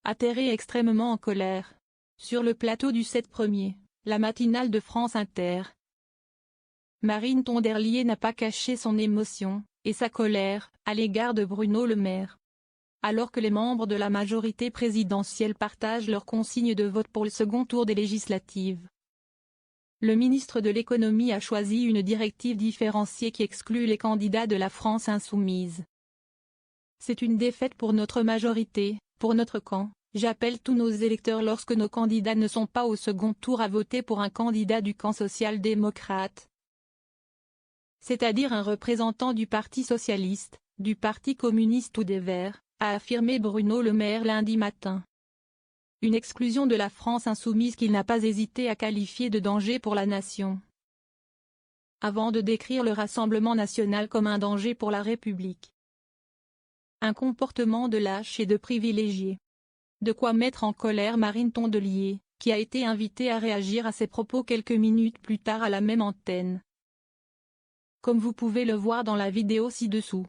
atterré extrêmement en colère. Sur le plateau du 7 premier, la matinale de France Inter. Marine Tonderlier n'a pas caché son émotion, et sa colère, à l'égard de Bruno Le Maire. Alors que les membres de la majorité présidentielle partagent leur consigne de vote pour le second tour des législatives. Le ministre de l'Économie a choisi une directive différenciée qui exclut les candidats de la France insoumise. C'est une défaite pour notre majorité, pour notre camp. J'appelle tous nos électeurs lorsque nos candidats ne sont pas au second tour à voter pour un candidat du camp social-démocrate, c'est-à-dire un représentant du Parti socialiste, du Parti communiste ou des Verts, a affirmé Bruno Le Maire lundi matin. Une exclusion de la France insoumise qu'il n'a pas hésité à qualifier de danger pour la nation. Avant de décrire le Rassemblement national comme un danger pour la République. Un comportement de lâche et de privilégié. De quoi mettre en colère Marine Tonderlier, qui a été invitée à réagir à ces propos quelques minutes plus tard à la même antenne. Comme vous pouvez le voir dans la vidéo ci-dessous.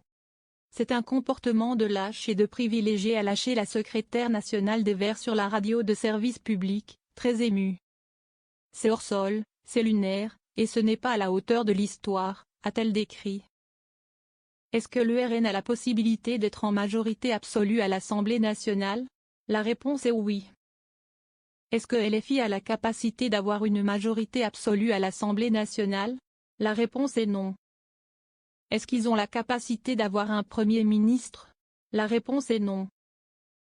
C'est un comportement de lâche et de privilégié, a lâché la secrétaire nationale des Verts sur la radio de service public, très émue. C'est hors sol, c'est lunaire, et ce n'est pas à la hauteur de l'histoire, a-t-elle décrit. Est-ce que le RN a la possibilité d'être en majorité absolue à l'Assemblée nationale? La réponse est oui. Est-ce que LFI a la capacité d'avoir une majorité absolue à l'Assemblée nationale? La réponse est non. Est-ce qu'ils ont la capacité d'avoir un Premier ministre? La réponse est non.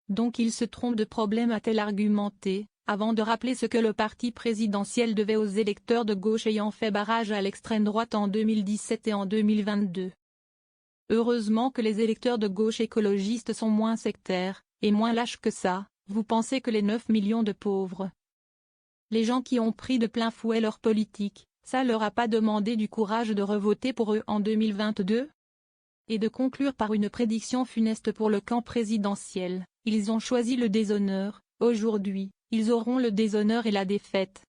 Donc ils se trompent de problème, a-t-elle argumenté, avant de rappeler ce que le parti présidentiel devait aux électeurs de gauche ayant fait barrage à l'extrême droite en 2017 et en 2022. Heureusement que les électeurs de gauche écologistes sont moins sectaires, et moins lâches que ça. Vous pensez que les 9 millions de pauvres, les gens qui ont pris de plein fouet leur politique, ça leur a pas demandé du courage de revoter pour eux en 2022? Et de conclure par une prédiction funeste pour le camp présidentiel, ils ont choisi le déshonneur, aujourd'hui, ils auront le déshonneur et la défaite.